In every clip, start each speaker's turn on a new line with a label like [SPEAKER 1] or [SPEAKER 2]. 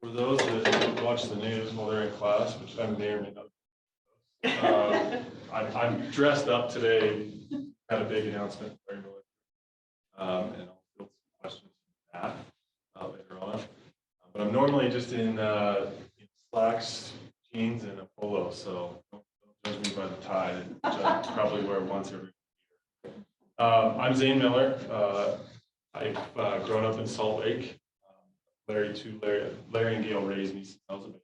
[SPEAKER 1] For those that watch the news while they're in class, which I may or may not, I'm dressed up today. Had a big announcement, and I'll field some questions from that later on. But I'm normally just in slacks, jeans, and a polo, so don't judge me by the tie. I probably wear once every year. I'm Zane Miller. I've grown up in Salt Lake. Larry and Gail raised me since I was a baby.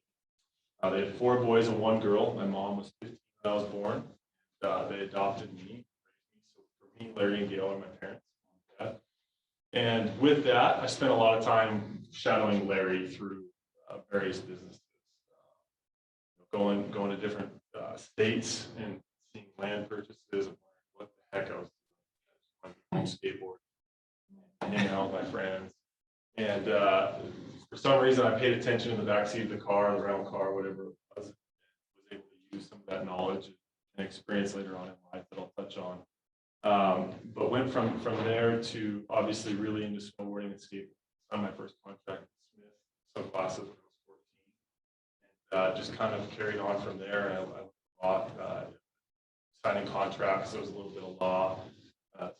[SPEAKER 1] They had 4 boys and 1 girl. My mom was 15 when I was born. They adopted me. So for me, Larry and Gail are my parents. And with that, I spent a lot of time shadowing Larry through various businesses, going to different states and seeing land purchases and what the heck I was doing. I was going to skateboard, hanging out with my friends. And for some reason, I paid attention in the backseat of the car, the rental car, whatever it was, and was able to use some of that knowledge and experience later on in life that I'll touch on. But went from there to obviously really into snowboarding and skateboarding. On my first contract with Smith, some classes when I was 14, and just kind of carried on from there. I bought signing contracts. There was a little bit of law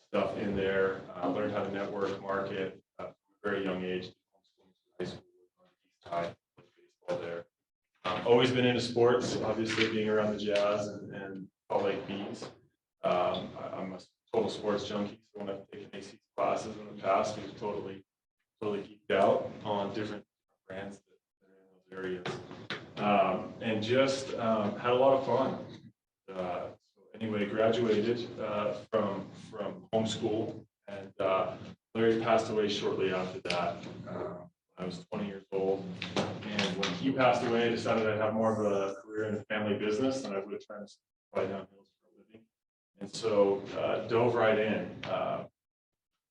[SPEAKER 1] stuff in there. Learned how to network, market from a very young age. High school on the east side, baseball there. Always been into sports, obviously being around the Jazz and Salt Lake Bees. I'm a total sports junkie, so when I've taken AC classes in the past, we've totally geeked out on different brands that are in those areas, and just had a lot of fun. So anyway, graduated from homeschool, and Larry passed away shortly after that. I was 20 years old, and when he passed away, I decided I'd have more of a career in the family business than I would have tried to fly down hills for a living. And so dove right in.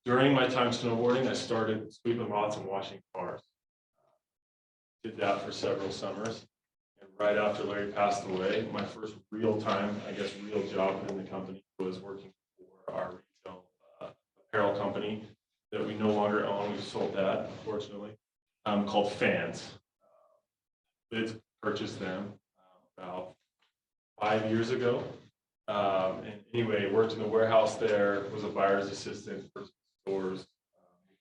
[SPEAKER 1] During my time snowboarding, I started sweeping lots and washing cars. Did that for several summers. And right after Larry passed away, my first real job in the company was working for our retail apparel company that we no longer own. We've sold that, unfortunately, called Fans. Did purchase them about 5 years ago. And anyway, worked in the warehouse there, was a buyer's assistant for stores.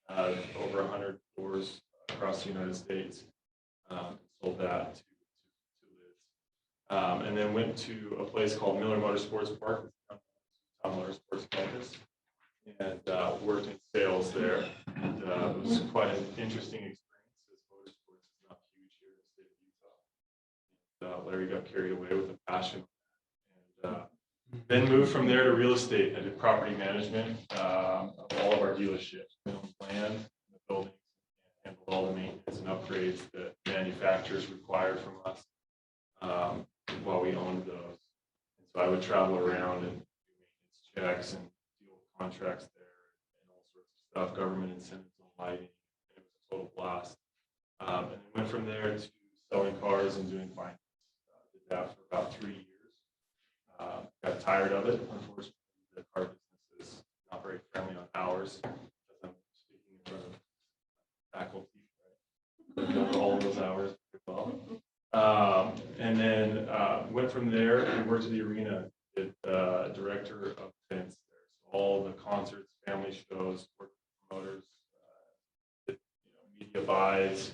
[SPEAKER 1] We had over 100 stores across the United States. Sold that to Liz. And then went to a place called Miller Motorsports Park, Motorsports campus, and worked in sales there. And it was quite an interesting experience, as motorsports is not huge here in the state of Utah. And, Larry got carried away with a passion, and then moved from there to real estate. I did property management of all of our dealerships. We owned land, the buildings, and handled all the maintenance and upgrades that manufacturers required from us while we owned those. And so I would travel around and do maintenance checks and deal with contracts there and all sorts of stuff, government incentives on lighting. And it was a total blast. And then went from there to selling cars and doing finance. Did that for about 3 years. Got tired of it. Unfortunately, the car business is not very friendly on hours. As I'm speaking in front of faculty, right? They've done all of those hours pretty well. And then went from there and worked at the arena. Did director of events there. So all the concerts, family shows, worked with promoters, did, media buys,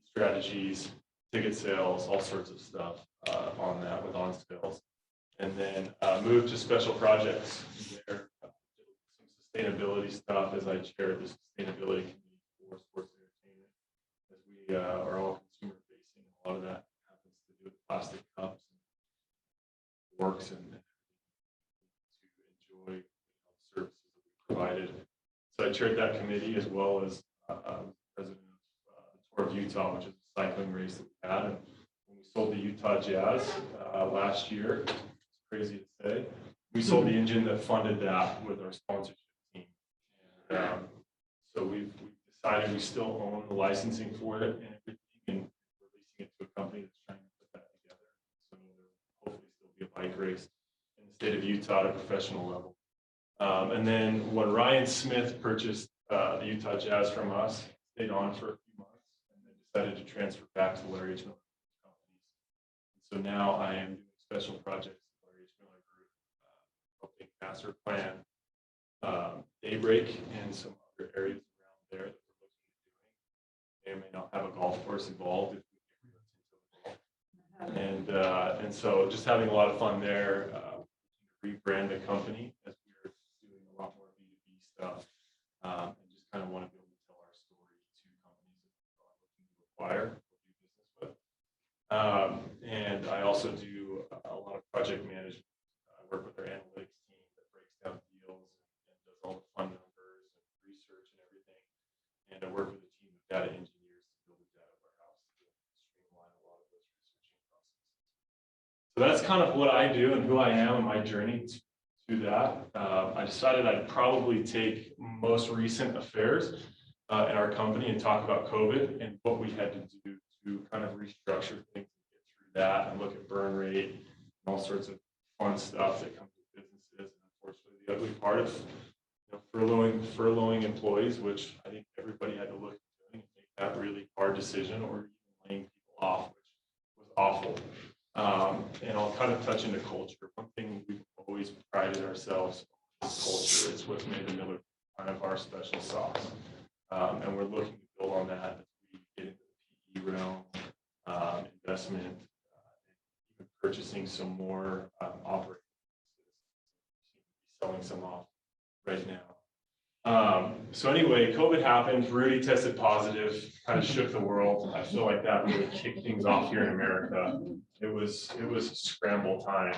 [SPEAKER 1] strategies, ticket sales, all sorts of stuff on that with on sales. And then moved to special projects there, some sustainability stuff as I chaired the sustainability committee for sports entertainment, as we are all consumer facing. A lot of that happens to do with plastic cups and forks and to enjoy services that we provided. So I chaired that committee, as well as president of the Tour of Utah, which is a cycling race that we had. And when we sold the Utah Jazz last year, crazy to say, we sold the engine that funded that with our sponsorship team. And so we've decided we still own the licensing for it and everything, and releasing it to a company that's trying to put that together. So there'll hopefully still be a bike race in the state of Utah at a professional level. And then when Ryan Smith purchased the Utah Jazz from us, stayed on for a few months, and then decided to transfer back to Larry H. Miller companies. So now I am doing special projects at Larry H. Miller Group, helping master plan Daybreak and some other areas around there that we're looking at doing. May or may not have a golf course involved if we get into the golf. And so just having a lot of fun there. Rebrand the company as we're doing a lot more B2B stuff, and just kind of want to be able to tell our story to companies that are looking to acquire or do business with. And I also do a lot of project management. I work with our analytics team that breaks down deals and does all the fun numbers and research and everything. And I work with a team of data engineers to build a data warehouse to streamline a lot of those researching processes. So that's kind of what I do and who I am and my journey to that. I decided I'd probably take most recent affairs in our company and talk about COVID and what we had to do to kind of restructure things and get through that and look at burn rate and all sorts of fun stuff that comes with businesses. And unfortunately, the ugly part of furloughing employees, which I think everybody had to look at doing and make that really hard decision, or even laying people off, which was awful. And I'll kind of touch into culture. One thing we've always prided ourselves on is culture. It's what's made the Miller kind of our special sauce. And we're looking to build on that as we get into the PE realm, investment, even purchasing some more operating businesses. Selling some off right now. So anyway, COVID happened. Rudy tested positive, kind of shook the world. I feel like that really kicked things off here in America. It was a scramble time.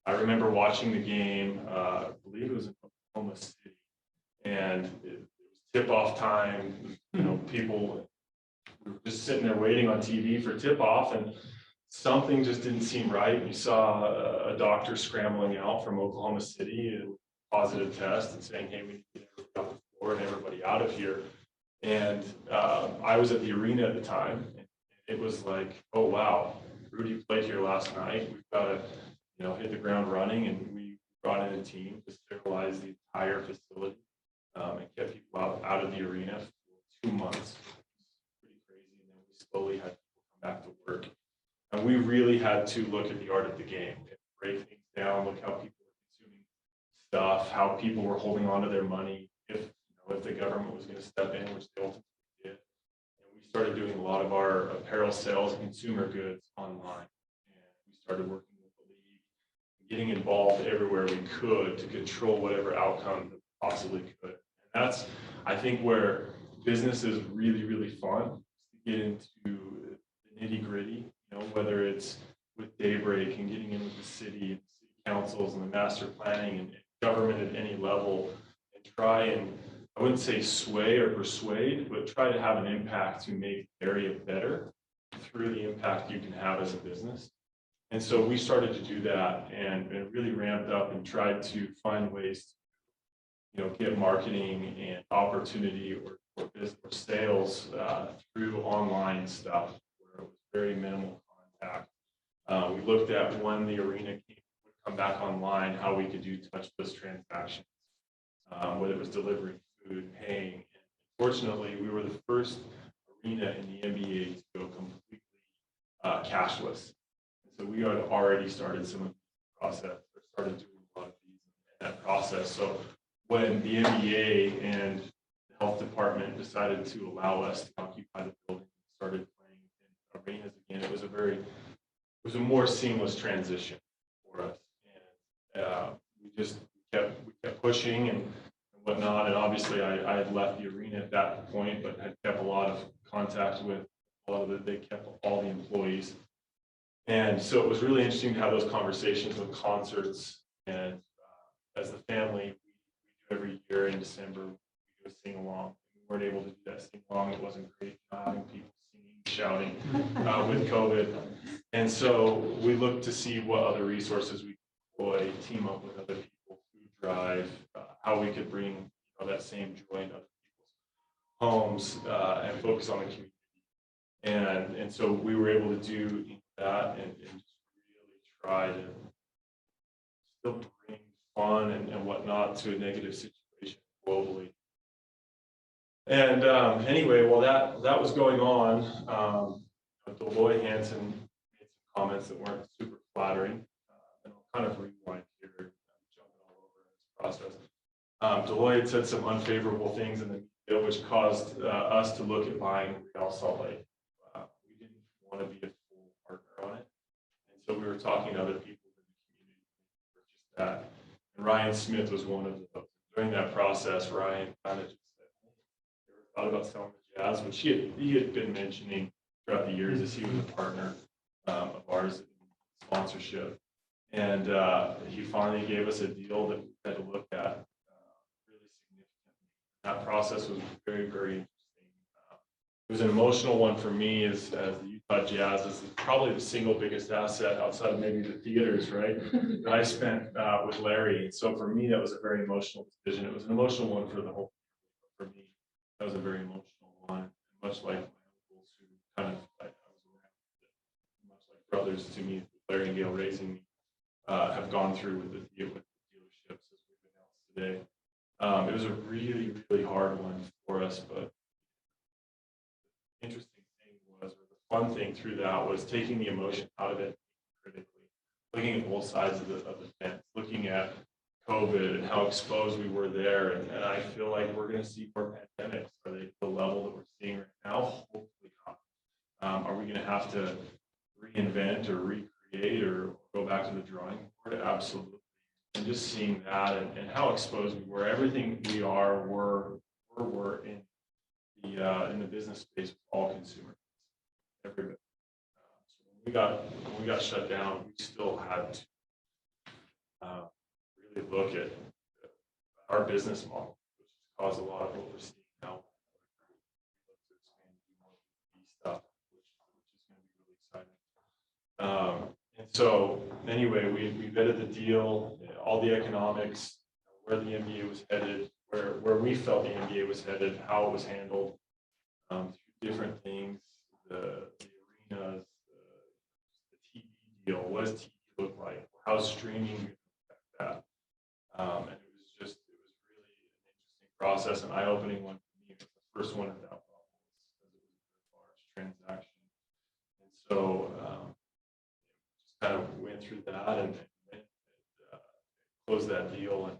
[SPEAKER 1] I remember watching the game. I believe it was in Oklahoma City, and it was tip-off time. You know, people were just sitting there waiting on TV for tip-off, and something just didn't seem right. You saw a doctor scrambling out from Oklahoma City, a positive test, and saying, "Hey, we need to get everybody off the floor and everybody out of here." And I was at the arena at the time. It was like, oh wow, Rudy played here last night. We've got to, hit the ground running, and we brought in a team to sterilize the entire facility and kept people out of the arena for 2 months. It was pretty crazy, and then we slowly had people come back to work, and we really had to look at the art of the game, break things down, look how people were consuming stuff, how people were holding on to their money, if the government was going to step in, which they ultimately did. We started doing a lot of our apparel sales and consumer goods online. And we started working with the league, getting involved everywhere we could to control whatever outcome that we possibly could. And that's, I think, where business is really, really fun, to get into the nitty gritty, whether it's with Daybreak and getting in with the city and city councils and the master planning and government at any level, and try and, I wouldn't say sway or persuade, but try to have an impact to make the area better through the impact you can have as a business. And so we started to do that and really ramped up and tried to find ways to, get marketing and opportunity or business or sales through online stuff where it was very minimal contact. We looked at when the arena would come back online, how we could do touchless transactions, whether it was delivering food, paying. And fortunately, we were the first arena in the NBA to go completely cashless. And so we had already started some of the process, or started doing a lot of these in that process. So when the NBA and the health department decided to allow us to occupy the building and started playing in arenas again, it was a more seamless transition for us. And we kept pushing and whatnot, and obviously I had left the arena at that point, but had kept a lot of contact with they kept all the employees. And so it was really interesting to have those conversations with concerts, and as the family, we do every year in December, we do a sing-along. We weren't able to do that sing-along, it wasn't great, having people singing, shouting with COVID. And so we looked to see what other resources we could deploy, team up with other people, food drive, how we could bring that same joy into other people's homes and focus on the community. And so we were able to do that and just really try to still bring fun and whatnot to a negative situation globally. And anyway, while that was going on, Deloitte Hansen made some comments that weren't super flattering. And I'll kind of rewind here, jumping all over this process. Deloitte said some unfavorable things in the media, which caused us to look at buying Real Salt Lake. We didn't want to be a full partner on it. And so we were talking to other people in the community to purchase that. And Ryan Smith was one of those. During that process, Ryan kind of just said, hey, you ever thought about selling the Jazz? Which he had been mentioning throughout the years as he was a partner of ours in sponsorship. And he finally gave us a deal that we had to look at really significantly. That process was very, very interesting. It was an emotional one for me as the Utah Jazz is probably the single biggest asset outside of maybe the theaters, right? That I spent with Larry. So for me, that was a very emotional decision. It was an emotional one for the whole family. For me, that was a very emotional one. Much like my uncles who kind of, I was around, much like brothers to me, Larry and Gail raising me, have gone through with the dealerships as we've announced today. It was a really, really hard one for us, but interesting thing was, or the fun thing through that was taking the emotion out of it critically, looking at both sides of the fence, looking at COVID and how exposed we were there. And I feel like we're going to see more pandemics. Are they the level that we're seeing right now? Hopefully not. Are we going to have to reinvent or recreate or go back to the drawing board? Absolutely. And just seeing that and how exposed we were, everything we are, we're in the business space with all consumers, everybody. So when we got shut down, we still had to really look at our business model, which has caused a lot of what we're seeing now. To expand and do more B stuff, which is going to be really exciting. And so anyway, we vetted the deal, all the economics, where the NBA was headed, where we felt the NBA was headed, how it was handled, through different things, the arenas, the TV deal, what does TV look like, how's streaming affect that, and it was really an interesting process, an eye-opening one for me. It was the first one at that level, because it was a large transaction, and so just kind of went through that and closed that deal, and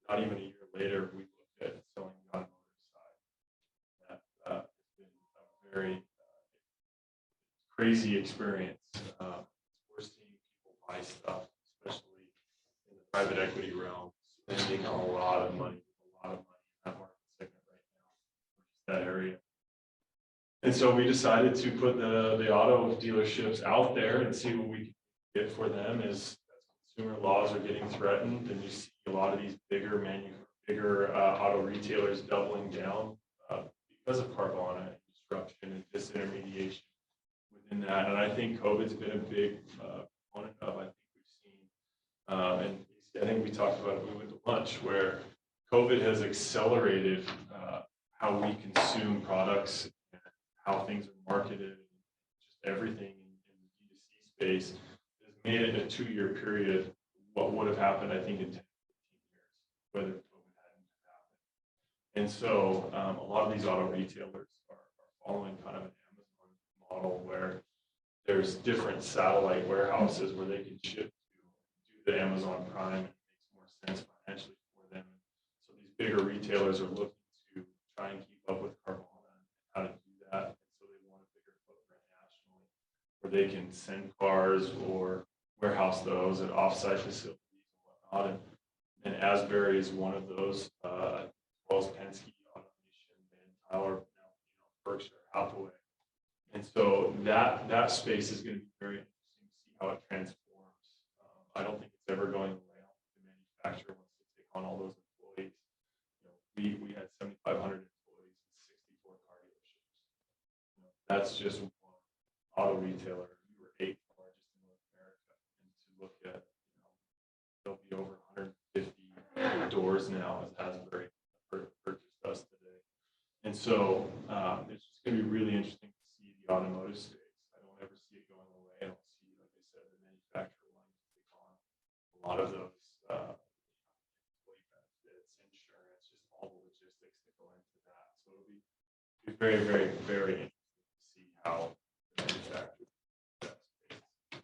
[SPEAKER 1] not even a year later, we looked at selling the automotive side. That has been a very crazy experience. We're seeing people buy stuff, especially in the private equity realm, spending a lot of money in that market segment right now, that area. And so we decided to put the auto dealerships out there and see what we can get for them as consumer laws are getting threatened, and you see a lot of these bigger auto retailers doubling down because of Carvana and disruption and disintermediation within that. And I think COVID's been a big component of, I think we've seen, and I think we talked about it when we went to lunch, where COVID has accelerated how we consume products and how things are marketed, and just everything in the D2C space has made it a 2-year period. What would have happened, I think, in 10 to 15 years, whether COVID hadn't happened. And so a lot of these auto retailers are following kind of an Amazon model where there's different satellite warehouses where they can ship to the Amazon Prime, and it makes more sense financially for them. So these bigger retailers are looking to try and keep up with Carvana and how to do that. And so they want a bigger footprint nationally where they can send cars or warehouse those at offsite facilities and whatnot. And Asbury is one of those, as well as Penske Automation and Tyler, Berkshire Hathaway. And so that space is going to be very interesting to see how it transforms. I don't think it's ever going away. The manufacturer wants to take on all those employees. We had 7,500 employees and 64 car dealerships. That's just one auto retailer. We were 8th largest in North America, and to look at, there'll be over 150 doors now as Asbury purchased us today. And so it's just going to be really interesting to see the automotive space. I don't ever see it going away. I don't see, like I said, the manufacturer wanting to take on a lot of those employee benefits, insurance, just all the logistics that go into that. So it'll be It's very, very, very interesting to see how the manufacturers do that space.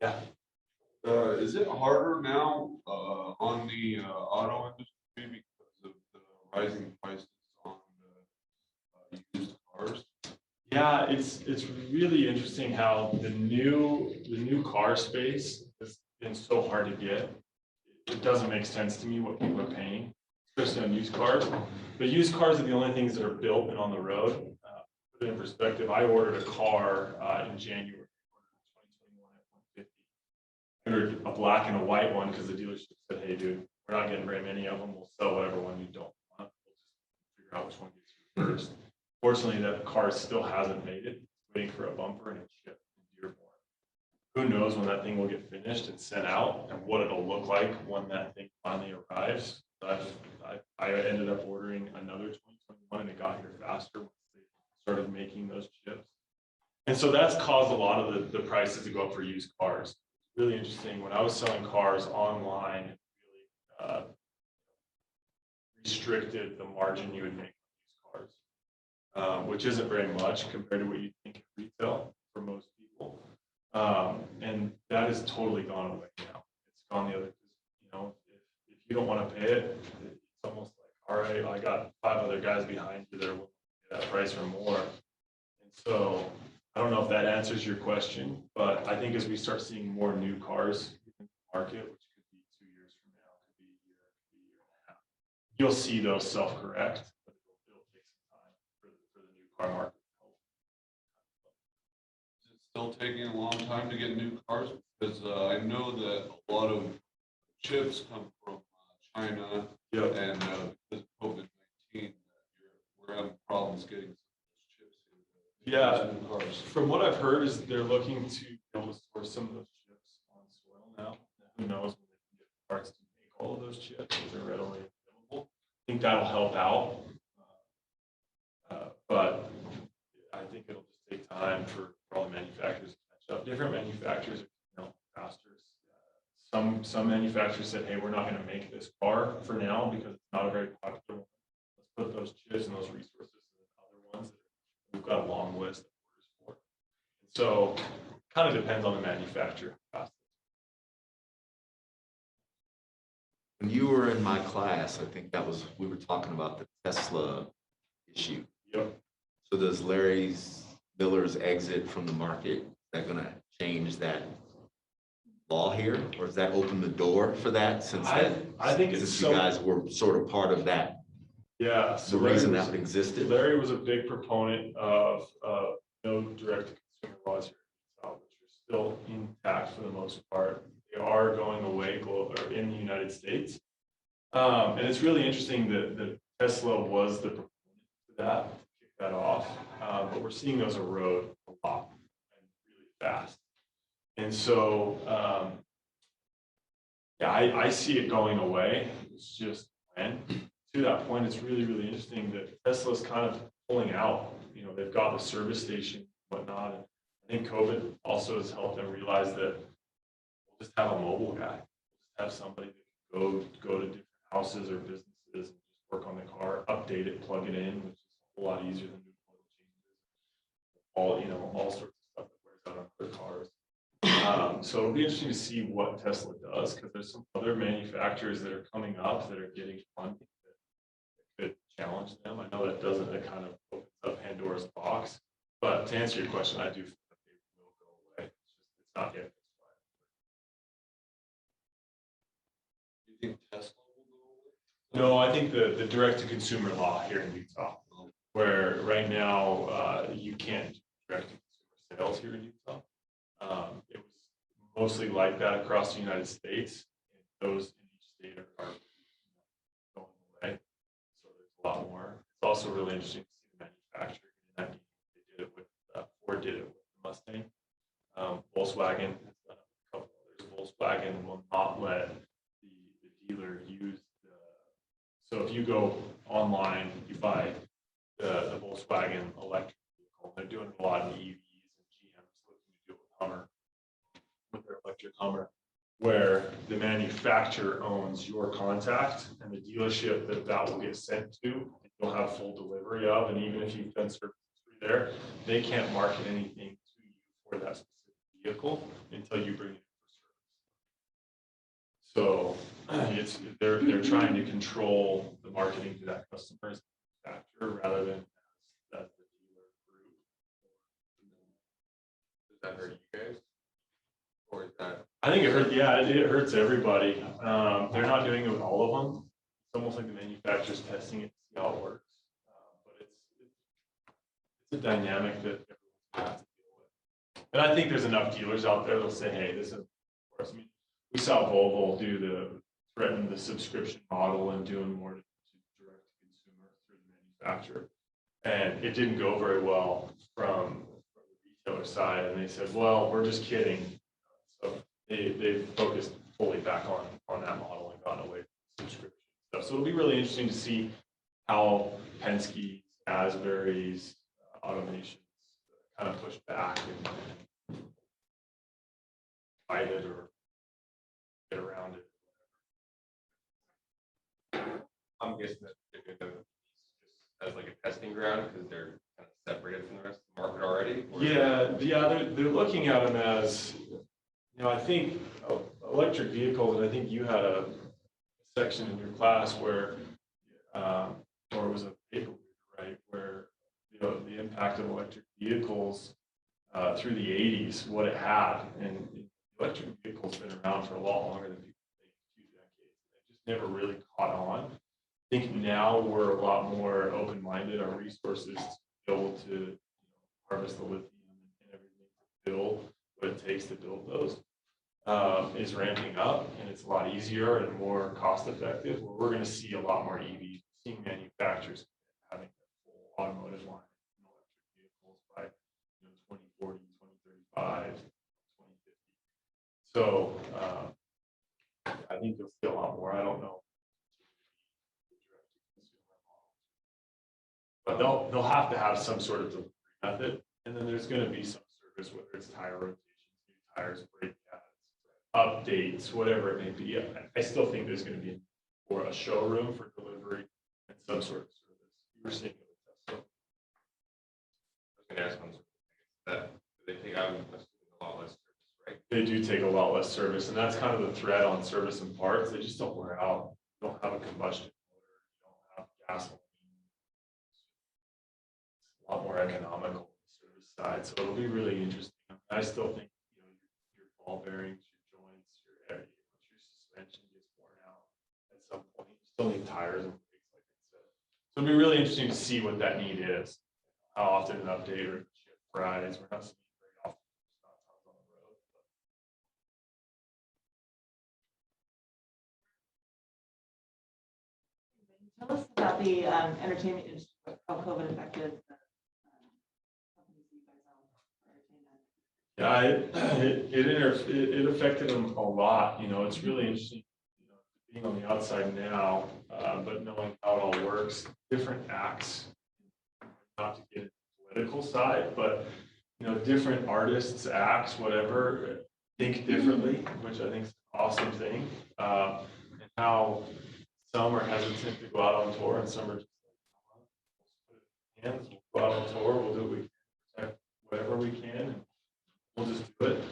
[SPEAKER 1] Yeah.
[SPEAKER 2] Is it harder now on the auto industry because of the rising prices on used cars?
[SPEAKER 1] Yeah, it's really interesting how the new car space has been so hard to get. It doesn't make sense to me what people are paying, especially on used cars. But used cars are the only things that are built and on the road. Put it in perspective, I ordered a car in January 2021 F-150. I ordered a black and a white one because the dealership said, "Hey, dude, we're not getting very many of them. We'll sell whatever one you don't want. We'll just figure out which one gets you first." Fortunately, that car still hasn't made it. It's waiting for a bumper and it's shipped in Dearborn. Who knows when that thing will get finished and sent out and what it'll look like when that thing finally arrives. I ended up ordering another 2021 and it got here faster once they started making those chips. And so that's caused a lot of the prices to go up for used cars. It's really interesting. When I was selling cars online, it really restricted the margin you would make on used cars, which isn't very much compared to what you think at retail for most people. And that has totally gone away now. It's gone the other, if you don't want to pay it, it's almost like, all right, I got 5 other guys behind you that are willing to pay that price or more. And so I don't know if that answers your question, but I think as we start seeing more new cars in the market, which could be 2 years from now, could be a year, could be a year and a half, you'll see those self-correct, but it'll take some time for the new car market.
[SPEAKER 2] Still taking a long time to get new cars because I know that a lot of chips come from China,
[SPEAKER 1] Yep.
[SPEAKER 2] And because of COVID-19, we're having problems getting some of those chips in
[SPEAKER 1] Yeah,
[SPEAKER 2] new cars.
[SPEAKER 1] from what I've heard is they're looking to be able to source some of those chips on soil now. Who knows when they can get parts to make all of those chips if they're readily available. I think that'll help out, but I think it'll just take time for all the manufacturers to catch up. Different manufacturers are faster. Some manufacturers said, "Hey, we're not going to make this car for now because it's not a very popular one. Let's put those chips and those resources in other ones that we've got a long list of orders for." And so, kind of depends on the manufacturer.
[SPEAKER 3] When you were in my class, I think we were talking about the Tesla issue.
[SPEAKER 1] Yep.
[SPEAKER 3] So does Larry Miller's exit from the market, is that going to change that law here, or does that open the door for that?
[SPEAKER 1] I think it's
[SPEAKER 3] you guys were sort of part of that.
[SPEAKER 1] Yeah.
[SPEAKER 3] So the reason that existed.
[SPEAKER 1] Larry was a big proponent of no direct-to-consumer laws here in Utah, which are still intact for the most part. They are going away in the United States, and it's really interesting that Tesla was the proponent to that, to kick that off. But we're seeing those erode a lot and really fast. And so, yeah, I see it going away. It's just when. To that point, it's really, really interesting that Tesla's kind of pulling out. They've got the service station and whatnot. And I think COVID also has helped them realize that we'll just have a mobile guy. We'll just have somebody that can go to different houses or businesses and just work on the car, update it, plug it in, which is a whole lot easier than doing oil changes. All sorts of stuff that wears out on other cars. So it'll be interesting to see what Tesla does, because there's some other manufacturers that are coming up that are getting funding that could challenge them. I know that kind of opens up Pandora's box, but to answer your question, I do think that they will go away. It's not yet.
[SPEAKER 2] Do you think Tesla will go away?
[SPEAKER 1] No, I think the direct-to-consumer law here in Utah, where right now you can't do direct-to-consumer sales here in Utah. It was mostly like that across the United States, and those in each state are going away. So there's a lot more. It's also really interesting to see the manufacturer in that. They did it with Ford, did it with the Mustang. Volkswagen has done it with a couple others. Volkswagen will not let the dealer use so if you go online, you buy the Volkswagen electric vehicle. They're doing a lot in EVs, and GM's looking to do it with Hummer, with their electric Hummer, where the manufacturer owns your contact and the dealership that will get sent to, and you'll have full delivery of, and even if you've done services through there, they can't market anything to you for that specific vehicle until you bring it for service. So they're trying to control the marketing to that customer's manufacturer rather than as the dealer group.
[SPEAKER 4] Does that hurt you guys? Or is that?
[SPEAKER 1] I think it hurts. Yeah, it hurts everybody. They're not doing it with all of them. It's almost like the manufacturer's testing it to see how it works. But it's a dynamic that everyone's going to have to deal with. And I think there's enough dealers out there that'll say, "Hey, this is for us." I mean, we saw Volvo threaten the subscription model and doing more to direct to consumer through the manufacturer, and it didn't go very well from the retailer side. And they said, "Well, we're just kidding." So they've focused fully back on that model and gotten away from subscription stuff. So it'll be really interesting to see how Penske's, Asbury's, automations kind of push back and fight it or get around it.
[SPEAKER 4] I'm guessing that they're going to just as like a testing ground because they're kind of separated from the rest of the market already.
[SPEAKER 1] They're looking at them as, I think electric vehicles, and I think you had a section in your class where, or it was a paper, right, where the impact of electric vehicles through the 80s, what it had, and electric vehicles been around for a lot longer than people think, 2 decades. They just never really caught on. I think now we're a lot more open-minded. Our resources to be able to harvest the lithium and everything to build what it takes to build those is ramping up, and it's a lot easier and more cost-effective. Where we're going to see a lot more EVs, seeing manufacturers having a full automotive line in electric vehicles by 2040, 2035, 2050. So I think you'll see a lot more. I don't know. But they'll have to have some sort of delivery method, and then there's going to be some service, whether it's tire rotations, new tires, brake pads, updates, whatever it may be. I still think there's going to be a showroom for delivery and some sort of service. You were seeing it with Tesla.
[SPEAKER 4] I was going to ask on that they take out a lot less service, right?
[SPEAKER 1] They do take a lot less service, and that's kind of the threat on service and parts. They just don't wear out. You don't have a combustion motor. You don't have gasoline. A lot more economical on the service side, so it'll be really interesting. I still think your ball bearings, your joints, your suspension gets worn out at some point. You still need tires and brakes, like I said. So it'll be really interesting to see what that need is. How often an update or shift Fridays. We're not seeing it very often. There's not tons on the road.
[SPEAKER 5] Tell us about the entertainment industry, how COVID affected the companies you guys own for entertainment.
[SPEAKER 1] Yeah, it affected them a lot. It's really interesting, being on the outside now, but knowing how it all works. Different acts, not to get into the political side, but different artists, acts, whatever, think differently, which I think is an awesome thing. And how some are hesitant to go out on tour, and some are just like, hands, we'll go out on tour, we'll do what we can, protect whatever we can, and we'll just do it.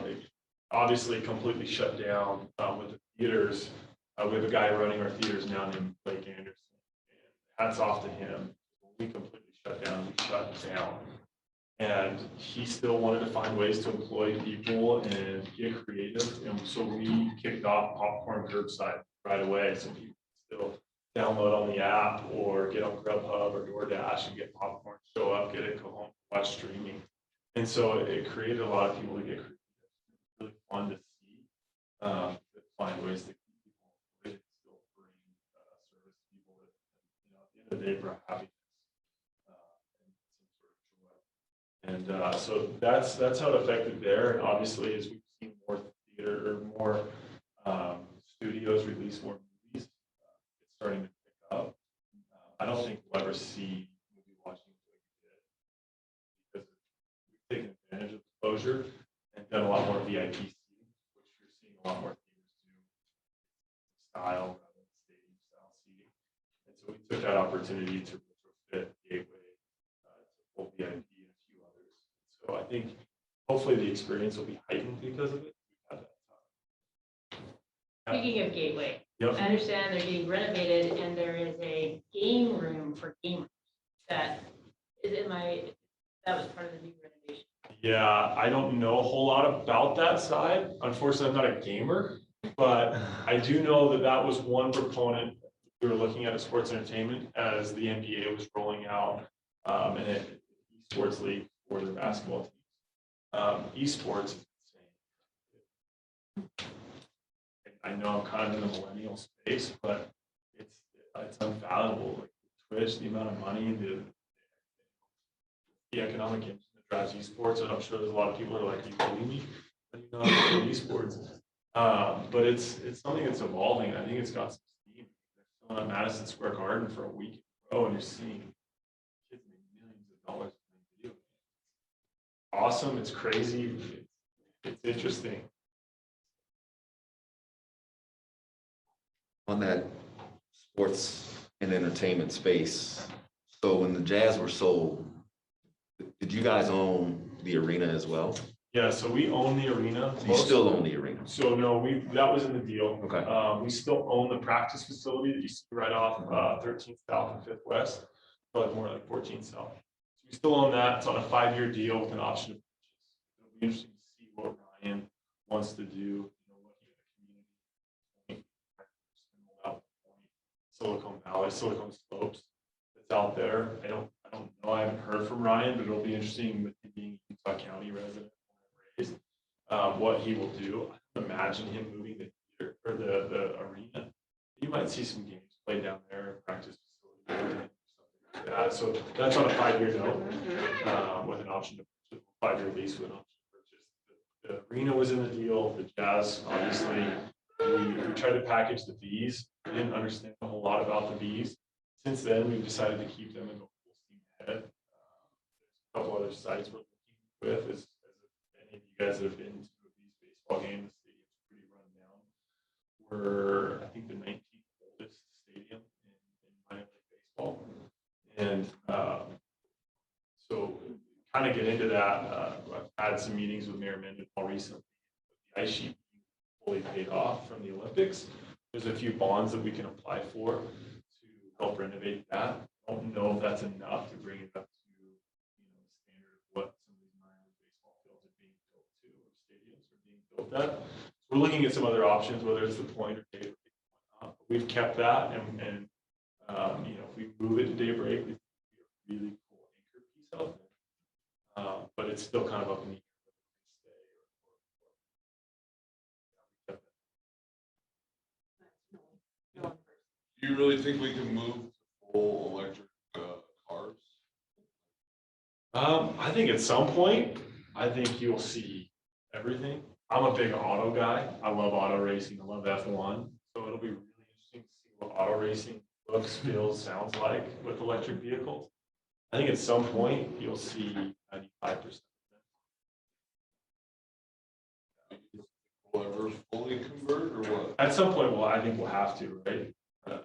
[SPEAKER 1] It obviously completely shut down with the theaters. We have a guy running our theaters now named Blake Anderson, and hats off to him. When we completely shut down, we shut down. And he still wanted to find ways to employ people and get creative. And so we kicked off popcorn curbside right away. So people still download on the app or get on Grubhub or DoorDash and get popcorn, show up, get it, go home, watch streaming. And so it created a lot of people to get creative. It's really fun to see, to find ways to keep people employed and still bring service to people that, at the end of the day, brought happiness and some sort of joy. And so that's how it affected there. And obviously, as we've seen more theater or more studios release more movies, it's starting to pick up. I don't think we'll ever see movie watching like we did, because we've taken advantage of the closure and done a lot more VIP seating, which you're seeing a lot more theaters do style rather than stadium style seating. And so So we took that opportunity to retrofit Gateway to full VIP and a few others. So I think hopefully the experience will be heightened because of it. We've had that time.
[SPEAKER 6] Speaking of Gateway,
[SPEAKER 1] Yep.
[SPEAKER 6] I understand they're getting renovated and there is a game room for gamers that is that was part of the new renovation.
[SPEAKER 1] Yeah, I don't know a whole lot about that side. Unfortunately, I'm not a gamer, but I do know that that was one proponent. We were looking at sports entertainment as the NBA was rolling out an esports league for their basketball teams. Esports is insane. I know I'm kind of in the millennial space, but it's unfathomable. Like Twitch, the amount of money, the economic engine that drives esports, and I'm sure there's a lot of people who are like, "Are you kidding me? How do you know how to play esports?" But it's something that's evolving. I think it's got some steam. They're filling out Madison Square Garden for a week in a row, and you're seeing kids make millions of dollars playing video games. Awesome! It's crazy. It's interesting.
[SPEAKER 3] On that sports and entertainment space, so when the Jazz were sold, did you guys own the arena as well?
[SPEAKER 1] Yeah, so we own the arena.
[SPEAKER 3] You still own the arena?
[SPEAKER 1] So no, that was in the deal.
[SPEAKER 3] Okay.
[SPEAKER 1] We still own the practice facility that you see right off 13th South and 5th West, probably more like 14th South. So we still own that. It's on a 5-year deal with an option to purchase. It'll be interesting to see what Ryan wants to do. Looking at the community, Silicon Valley, Silicon Slopes that's out there. I don't know. I haven't heard from Ryan, but it'll be interesting with him being a Utah County resident. What he will do. I can imagine him moving the theater or the arena. You might see some games played down there, practice facility, something like that. So that's on a 5-year note with an option to purchase, 5-year lease with an option to purchase. The arena was in the deal. The Jazz, obviously, we tried to package the Bs. We didn't understand a whole lot about the Bs. Since then, we've decided to keep them and go full steam ahead. There's a couple other sites we're looking with. As any of you guys that have been to a Bs baseball game, the stadium's pretty run down. We're, I think, the 19th oldest stadium in minor league baseball. And so kind of get into that. I've had some meetings with Mayor Mendenhall recently. The ice sheet being fully paid off from the Olympics. There's a few bonds that we can apply for to help renovate that. I don't know if that's enough to bring it up to the standard of what some of these minor league baseball fields are being built to, or stadiums are being built at. So we're looking at some other options, whether it's the Point or Daybreak. We've kept that, and if we move it to Daybreak, we think it'd be a really cool anchor piece out there. But it's still kind of up in the air.
[SPEAKER 2] Do you really think we can move to full electric cars?
[SPEAKER 1] I think at some point, I think you'll see everything. I'm a big auto guy. I love auto racing. I love F1. So it'll be really interesting to see what auto racing looks, feels, sounds like with electric vehicles. I think at some point, you'll see 95%.
[SPEAKER 2] Will ever fully convert or what?
[SPEAKER 1] At some point, well, I think we'll have to, right? There's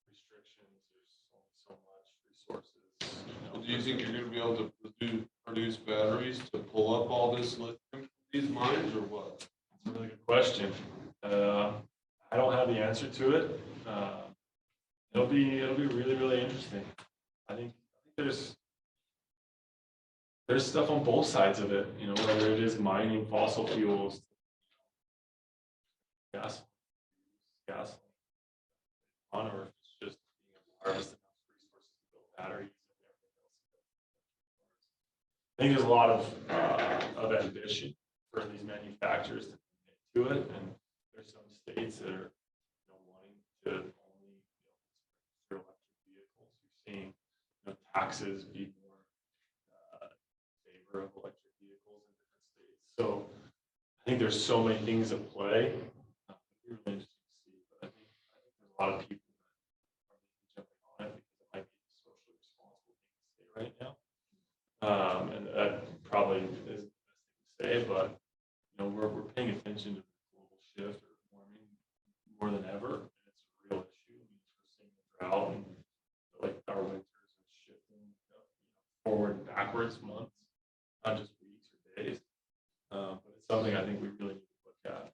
[SPEAKER 1] restrictions, there's only so much resources.
[SPEAKER 2] Do you think you're gonna be able to produce batteries to pull up all this lithium from these mines or what?
[SPEAKER 1] That's a really good question. I don't have the answer to it. It'll be really, really interesting. I think there's stuff on both sides of it, whether it is mining fossil fuels, gas, on, or if it's just being able to harvest enough resources to build batteries and everything else. I think there's a lot of ambition for these manufacturers to commit to it, and there's some states that are wanting to only consider electric vehicles. You're seeing taxes be more favor of electric vehicles in different states. So I think there's so many things at play. It'll be really interesting to see, but I think there's a lot of people that are jumping on it because it might be the socially responsible thing to say right now. And that probably is the best thing to say, but we're paying attention to the global shift or warming more than ever. And it's drought and like our winters are shifting forward and backwards months, not just weeks or days. But it's something I think we really need to look at and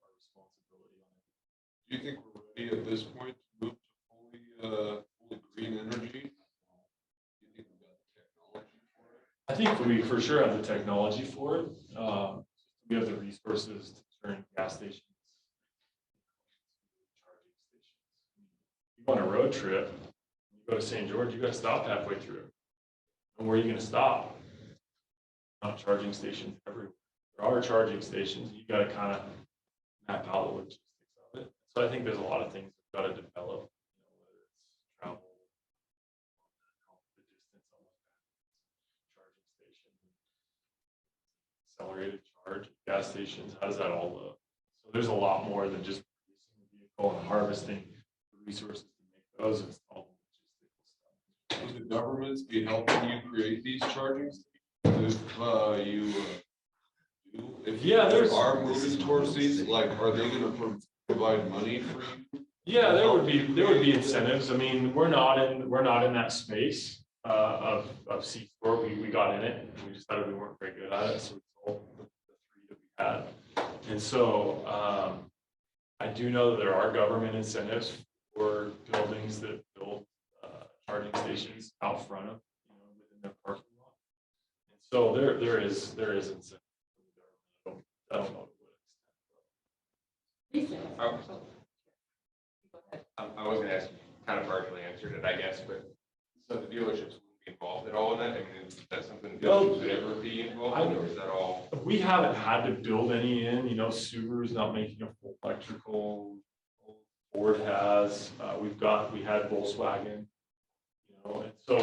[SPEAKER 1] our responsibility on it.
[SPEAKER 2] Do you think we're ready at this point to move to fully green energy? Do you think we've got the technology for it?
[SPEAKER 1] I think we for sure have the technology for it. We have the resources to turn gas stations, charging stations. You go on a road trip, you go to St. George, you got to stop halfway through. And where are you going to stop? Not charging stations everywhere. There are charging stations. You got to kind of map out the logistics of it. So I think there's a lot of things we've got to develop. Whether it's travel, the distance on the charging station, accelerated charge, gas stations. How does that all look? So there's a lot more than just producing the vehicle and harvesting the resources to make those. It's all logistical stuff.
[SPEAKER 2] Would the governments be helping you create these charging stations? If
[SPEAKER 1] Yeah, there's-
[SPEAKER 2] are moving towards these, like, are they gonna provide money for you?
[SPEAKER 1] Yeah, there would be incentives. I mean, we're not in that space of C-store. We got in it. We decided we weren't very good at it, so we sold the three that we had. And so I do know that there are government incentives for buildings that build charging stations out front of, within their parking lot. And so there is incentive from the government. I don't know to what extent.
[SPEAKER 4] I was gonna ask, you kind of partially answered it, I guess, but so the dealerships wouldn't be involved at all in that? I mean, is that something dealerships would ever be involved in, or is that all?
[SPEAKER 1] We haven't had to build any in, Subaru's not making a full electrical. Ford has, we had Volkswagen, and so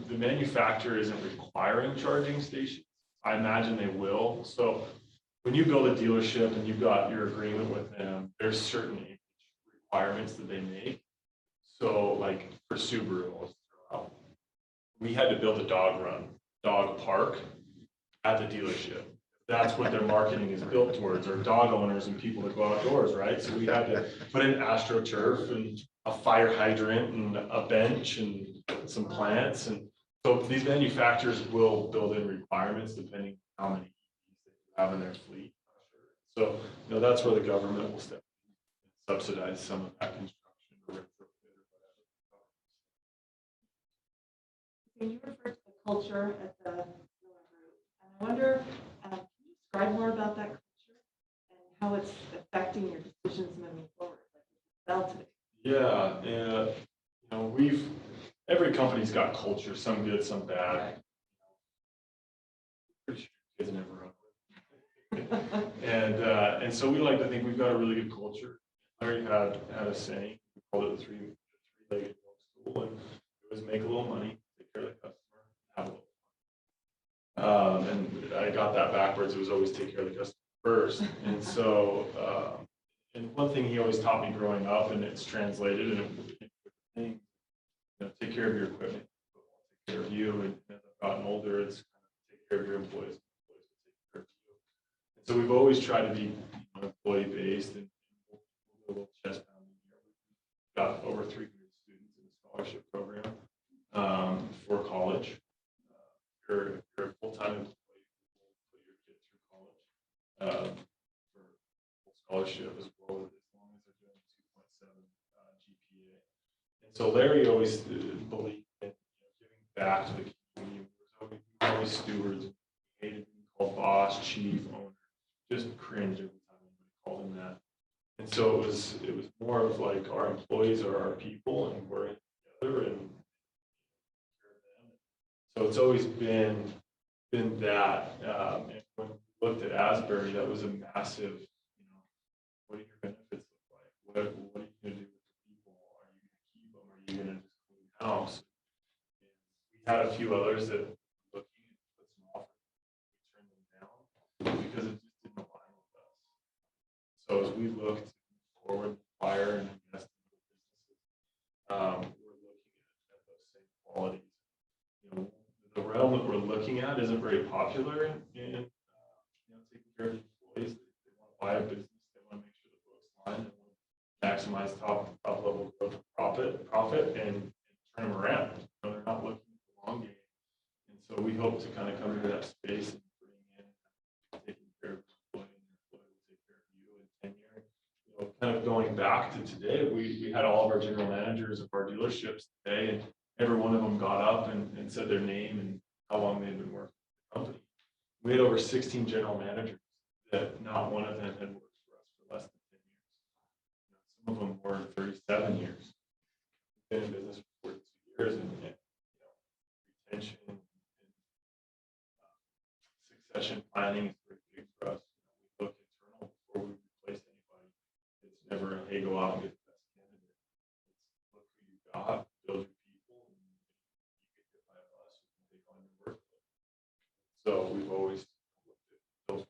[SPEAKER 1] the manufacturer isn't requiring charging stations. I imagine they will. So when you build a dealership and you've got your agreement with them, there's certain requirements that they make. So like for Subaru, we had to build a dog park at the dealership. That's what their marketing is built towards, or dog owners and people that go outdoors, right? So we had to put in AstroTurf and a fire hydrant and a bench and some plants. And so these manufacturers will build in requirements depending on how many EVs they have in their fleet. So, that's where the government will step in and subsidize some of that construction or retrofit or whatever.
[SPEAKER 5] You referred to the culture at the Miller Group, and I wonder, can you describe more about that culture and how it's affecting your decisions moving forward?
[SPEAKER 1] Yeah, every company's got culture, some good, some bad. Pretty sure kids never run with. And so we like to think we've got a really good culture. Larry had a saying, we called it the three-legged stool, and it was make a little money, take care of the customer, have a little fun. And I got that backwards. It was always take care of the customer first. And so, and one thing he always taught me growing up, and it's translated, and take care of your equipment, take care of you. And as I've gotten older, it's kind of take care of your employees. Employees will take care of you. And so we've always tried to be employee based, and we'll do a little chest pounding here. We've got over 300 students in the scholarship program for college. If you're a full-time employee, we'll put your kid through college for full scholarship as well, as long as they're doing 2.7 GPA. And so Larry always believed in giving back to the community. We were always stewards. We hated being called boss, chief, owner. Just cringe every time anybody called him that. And so it was more of like our employees are our people, and we're in together and care of them. So it's always been that. And when we looked at Asbury, that was a massive. What do your benefits look like? What are you going to do with the people? Are you going to keep them? Are you going to just clean house? And we had a few others that were looking and put some offers. We turned them down because it just didn't align with us. So as we looked forward, fire and invest in the businesses, we're looking at those same qualities. The realm that we're looking at isn't very popular in taking care of the employees. They want to buy a business. They want to make sure the books line. They want to maximize top level growth, profit, and turn them around. You know, they're not looking for the long game, and so we hope to kind of come into that space and bring in taking care of the employee, and the employee will take care of you in tenure. You know, kind of going back to today, we had all of our general managers of our dealerships today, and every one of them got up and said their name and how long they'd been working with the company. We had over 16 general managers that not one of them had worked for us for less than 10 years. You know, some of them were 37 years. Been in business for 42 years, and you know, retention and succession planning is very big for us. You know, we look internal before we replace anybody. It's never, hey, go out and get the best candidate. It's look who you got, build your people, and you get hit by a bus, you can take on your workload. So we've always looked at those.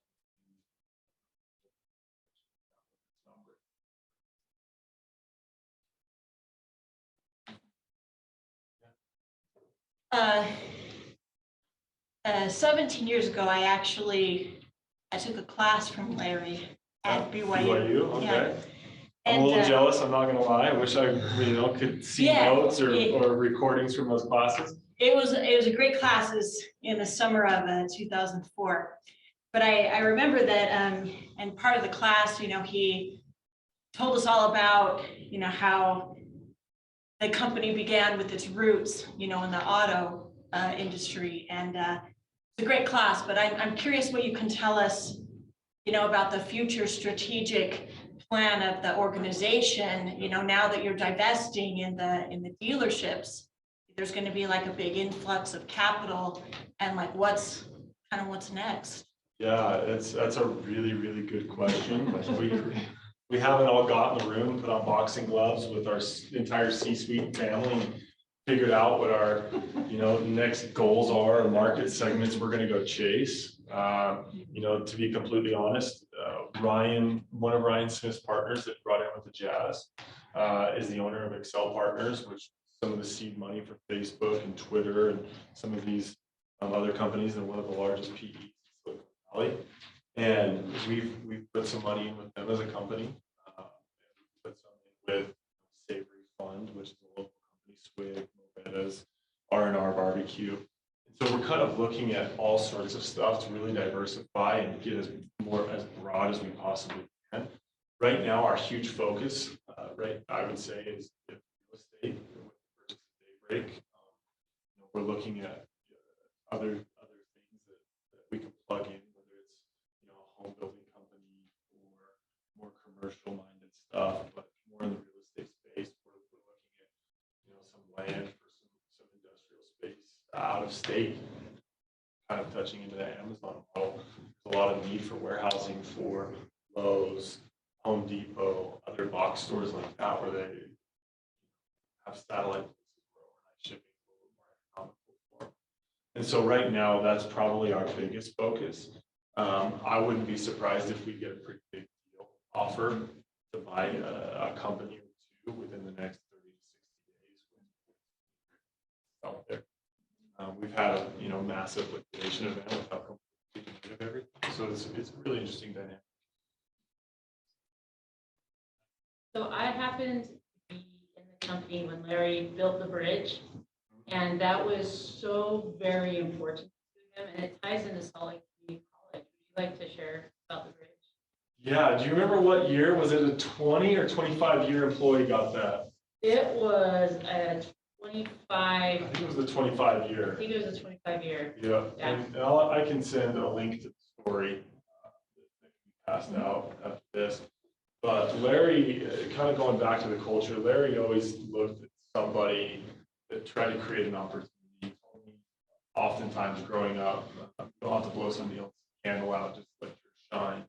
[SPEAKER 7] Uh, 17 years ago, I took a class from Larry at BYU.
[SPEAKER 1] BYU,
[SPEAKER 7] Yeah.
[SPEAKER 1] okay. I'm a
[SPEAKER 7] And,
[SPEAKER 1] little jealous, I'm not gonna lie. I wish I, could see
[SPEAKER 7] Yeah,
[SPEAKER 1] notes or
[SPEAKER 7] it-
[SPEAKER 1] recordings from those classes.
[SPEAKER 7] It was a great classes in the summer of 2004. But I remember that, and part of the class, he told us all about, how the company began with its roots, in the auto industry. And it's a great class, but I'm curious what you can tell us, about the future strategic plan of the organization, now that you're divesting in the dealerships. There's going to be like a big influx of capital, and like what's next?
[SPEAKER 1] Yeah, that's a really, really good question. We haven't all got in the room, put on boxing gloves with our entire C-suite family and figured out what our, next goals are, or market segments we're gonna go chase. To be completely honest, Ryan, one of Ryan Smith's partners that brought in with the Jazz, is the owner of Excel Partners, which some of the seed money for Facebook and Twitter and some of these other companies, and one of the largest PEs in Silicon Valley. And we've put some money in with them as a company. We put some in with Savory Fund, which is a local company, Swig, Movetta's, R&R Barbecue. And so we're kind of looking at all sorts of stuff to really diversify and get as broad as we possibly can. Right now, our huge focus, I would say, is real estate. Daybreak. We're looking at other things that we can plug in, whether it's a home building company or more commercial minded stuff, but more in the real estate space. We're looking at some land for some industrial space out of state, kind of touching into the Amazon model. There's a lot of need for warehousing for Lowe's, Home Depot, other box stores like that, where they have satellite shipping a little more economical for. And so right now, that's probably our biggest focus. I wouldn't be surprised if we get a pretty big deal offer to buy a company or two within the next 30 to 60 days. Out there, we've had a massive liquidation event with how completely get rid of everything. So it's a really interesting dynamic.
[SPEAKER 6] So I happened to be in the company when Larry built the bridge, and that was so very important to him, and it ties into Salt Lake City College. Would you like to share about the bridge?
[SPEAKER 1] Yeah, do you remember what year? Was it a 20 or 25-year employee got that?
[SPEAKER 6] It was a 25.
[SPEAKER 1] I think it was the 25-year.
[SPEAKER 6] I think it was a 25-year.
[SPEAKER 1] Yeah,
[SPEAKER 6] Yeah.
[SPEAKER 1] and I can send a link to the story that can be passed out after this. But Larry, kind of going back to the culture, Larry always looked at somebody that tried to create an opportunity. Oftentimes growing up, you don't have to blow somebody else's candle out, just let yours shine.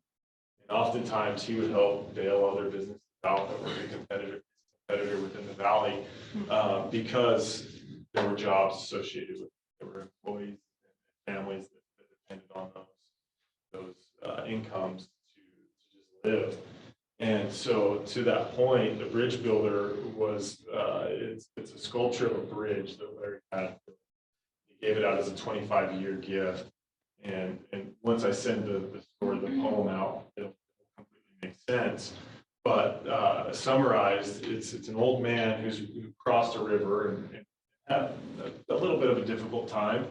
[SPEAKER 1] And oftentimes he would help bail other businesses out that were a competitor within the valley, because there were jobs associated with it. There were employees and families that depended on those incomes to just live. And so to that point, the bridge builder was, it's a sculpture of a bridge that Larry had. He gave it out as a 25-year gift. And once I send the story, the poem out, it'll completely make sense. But summarized, it's an old man who crossed a river and had a little bit of a difficult time.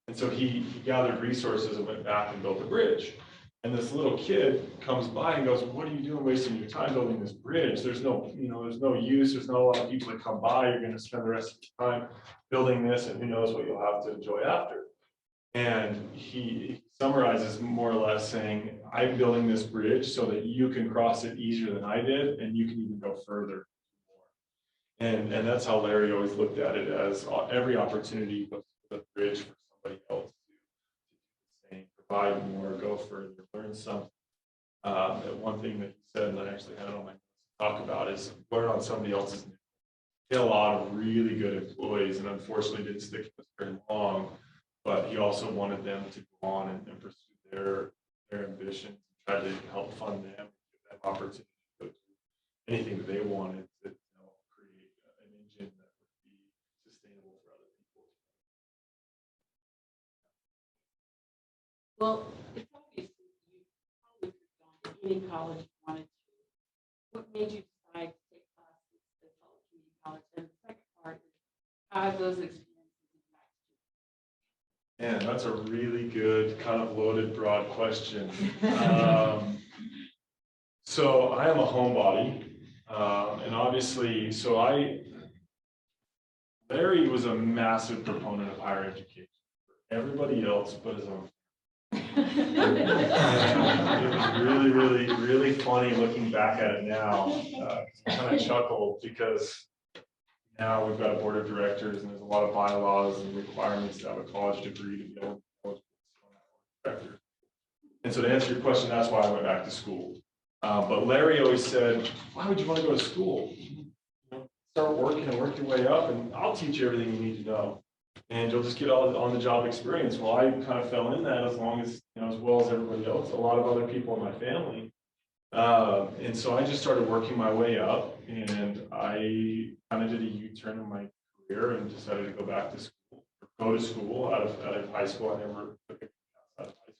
[SPEAKER 1] And so he gathered resources and went back and built a bridge. And this little kid comes by and goes, what are you doing wasting your time building this bridge? There's no, there's no use. There's not a lot of people that come by. You're going to spend the rest of your time building this, and who knows what you'll have to enjoy after. And he summarizes more or less saying, I'm building this bridge so that you can cross it easier than I did, and you can even go further. And that's how Larry always looked at it, as every opportunity was a bridge for somebody else to do the same, provide more, go further, learn something. One thing that he said, and I actually had it on my notes to talk about, is learn on somebody else's. He had a lot of really good employees, and unfortunately didn't stick with us very long. But he also wanted them to go on and pursue their ambitions, try to help fund them, give them opportunity to go do anything that they wanted to create an engine that would be sustainable for other people.
[SPEAKER 8] Well, it's obvious that you probably could have gone to any college you wanted to. What made you decide to take classes at Salt Lake Community College? And the second part is, how have those experiences impacted you?
[SPEAKER 1] Man, that's a really good, kind of loaded, broad question. So I am a homebody, and obviously, Larry was a massive proponent of higher education for everybody else but his own. It was really, really, really funny looking back at it now. I kind of chuckle because now we've got a board of directors and there's a lot of bylaws and requirements to have a college degree to be able to director. And so to answer your question, that's why I went back to school. But Larry always said, why would you want to go to school? Start working and work your way up, and I'll teach you everything you need to know. And you'll just get all on the job experience. Well, I kind of fell in that as well as everybody else, a lot of other people in my family. And so I just started working my way up, and I kind of did a U-turn in my career and decided to go back to school, go to school out of high school. I never took a class out of high school.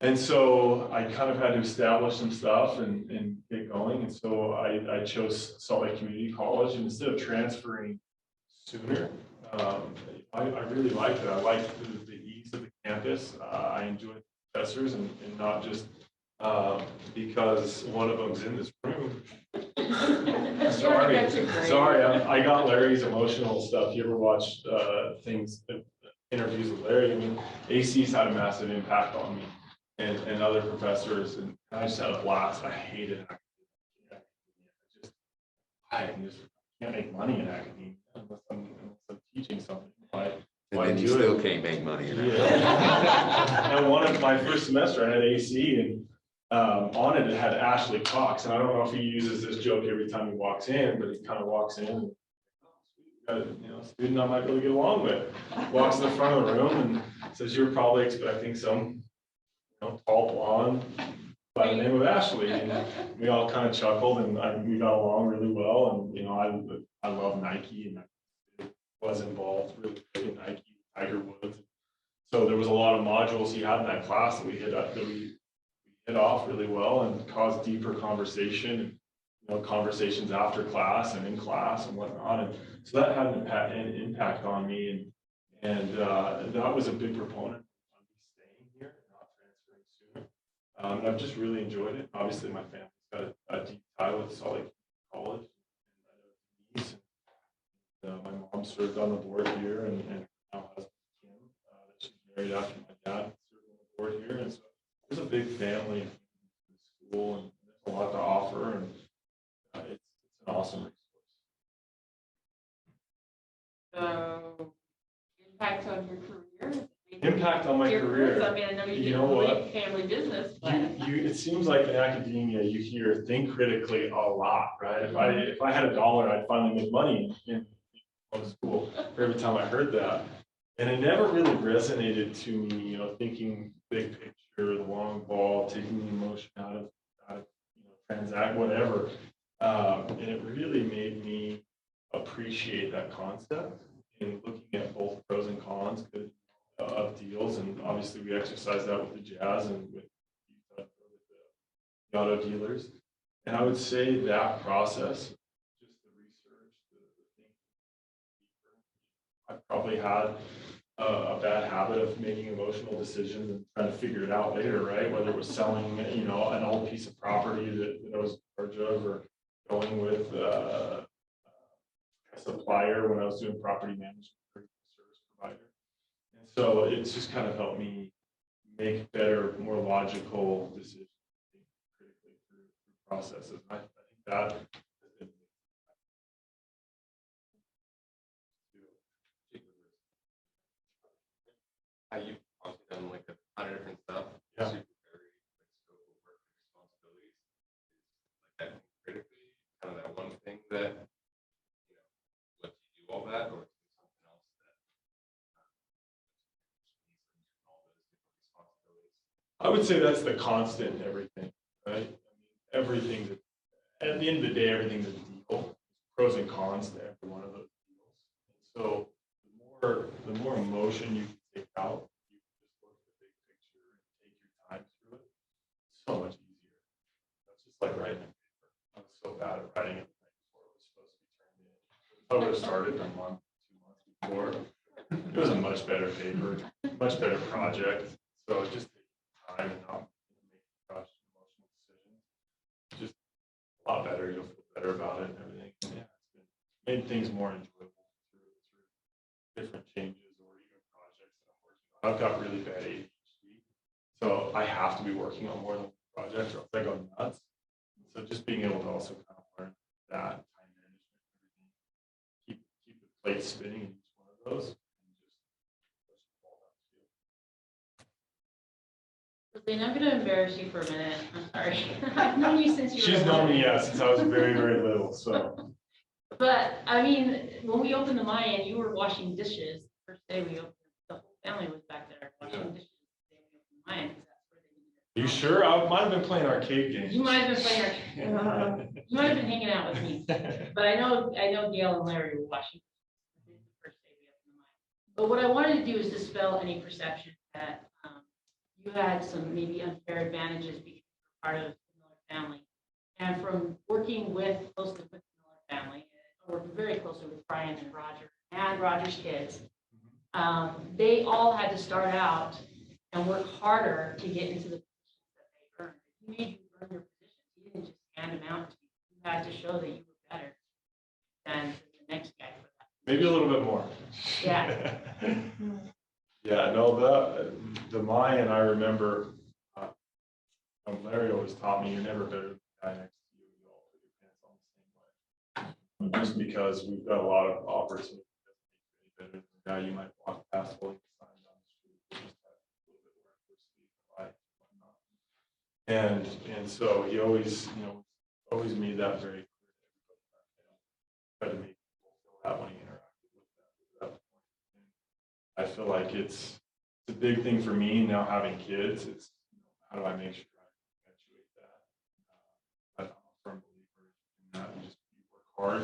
[SPEAKER 1] And so I kind of had to establish some stuff and get going. And so I chose Salt Lake Community College, and instead of transferring sooner, I really liked it. I liked the ease of the campus. I enjoyed the professors, and not just because one of them's in this room. Sorry, I got Larry's emotional stuff. You ever watched interviews with Larry? I mean, AC's had a massive impact on me and other professors, and I just had a blast. I hated academia. I just can't make money in academia unless I'm teaching something.
[SPEAKER 3] And then you still can't make money.
[SPEAKER 1] Yeah. And one of my first semester, I had AC, and on it had Ashley Cox. And I don't know if he uses this joke every time he walks in, but he kind of walks in and, student I might be able to get along with. Walks in the front of the room and says, you're probably expecting some tall blonde by the name of Ashley. And we all kind of chuckled, and we got along really well. And, I love Nike, and I was involved really big in Nike, Tiger Woods. So there was a lot of modules he had in that class that we hit off really well and caused deeper conversation, and conversations after class and in class and whatnot. And so that had an impact on me, and that was a big proponent of me staying here, not transferring sooner. And I've just really enjoyed it. Obviously, my family's got a deep tie with Salt Lake College, and I know my mom served on the board here, and now has Kim that she's married after my dad served on the board here, and so there's a big family in the school, and there's a lot to offer, and it's an awesome resource.
[SPEAKER 8] So, impact on your career?
[SPEAKER 1] Impact on my career.
[SPEAKER 8] I mean, I know you
[SPEAKER 1] know what?
[SPEAKER 8] lead family business, but
[SPEAKER 1] It seems like in academia you hear think critically a lot, right? If I had $1, I'd finally make money in school for every time I heard that. And it never really resonated to me, thinking big picture, the long ball, taking the emotion out of transact, whatever. And it really made me appreciate that concept and looking at both pros and cons of deals. And obviously we exercise that with the Jazz and with the auto dealers. And I would say that process, just the research, the thinking, I've probably had a bad habit of making emotional decisions and trying to figure it out later, right? Whether it was selling, an old piece of property that I was in charge of, or going with a supplier when I was doing property management for a service provider. And so it's just kind of helped me make better, more logical decisions critically through processes. I think that has been
[SPEAKER 4] You've obviously done like a ton of different stuff.
[SPEAKER 1] Yeah.
[SPEAKER 4] Super varied, like scope of work and responsibilities. Is like that critically kind of that one thing that, lets you do all that, or is it something else that all those different responsibilities?
[SPEAKER 1] I would say that's the constant in everything, right? I mean, everything that, at the end of the day, everything's a deal. Pros and cons to every one of those deals. And so the more emotion you can take out, you can just look at the big picture and take your time through it. It's so much easier. That's just like writing a paper. I was so bad at writing it before it was supposed to be turned in. If I would have started a month, 2 months before, it was a much better paper, much better project. So it just takes time and not make rush emotional decisions. Just a lot better. You'll feel better about it and everything. Yeah, it's been made things more enjoyable through different changes or even projects that I'm working on. I've got really bad ADHD, so I have to be working on more than one project or else I go nuts. So just being able to also kind of learn that time management, everything, keep the plate spinning in each one of those.
[SPEAKER 6] Zane, I'm gonna embarrass you for a minute. I'm sorry. I've known you since you were.
[SPEAKER 1] She's known me, since I was very, very little, so.
[SPEAKER 6] But I mean, when we opened the Mayan, you were washing dishes. First day we opened, the whole family was back there washing dishes. The day we opened the Mayan, 'cause that's where they needed.
[SPEAKER 1] You sure? I might have been playing arcade games.
[SPEAKER 6] You might have been playing you might have been hanging out with me. But I know Gail and Larry were washing. The first day we opened the Mayan. But what I wanted to do is dispel any perception that you had some maybe unfair advantages because you're part of the Miller family. And from working closely with the Miller family, I worked very closely with Brian and Roger and Roger's kids. They all had to start out and work harder to get into the positions that they earned. He made you earn your positions. He didn't just hand them out to you. You had to show that you were better than the next guy for that.
[SPEAKER 1] Maybe a little bit more.
[SPEAKER 6] Yeah.
[SPEAKER 1] Yeah, no, the Mayan, I remember, Larry always taught me, you're never better than the guy next to you. You all put your pants on the same way. Just because we've got a lot of opportunities that make you better than the guy you might walk past holding a sign down the street. You just have a little bit more adversity in life and whatnot. And so he always, always made that very clear to everybody. Try to make people feel that when he interacted with them. I feel like it's a big thing for me now having kids. It's how do I make sure I perpetuate that? I'm a firm believer in that. You work hard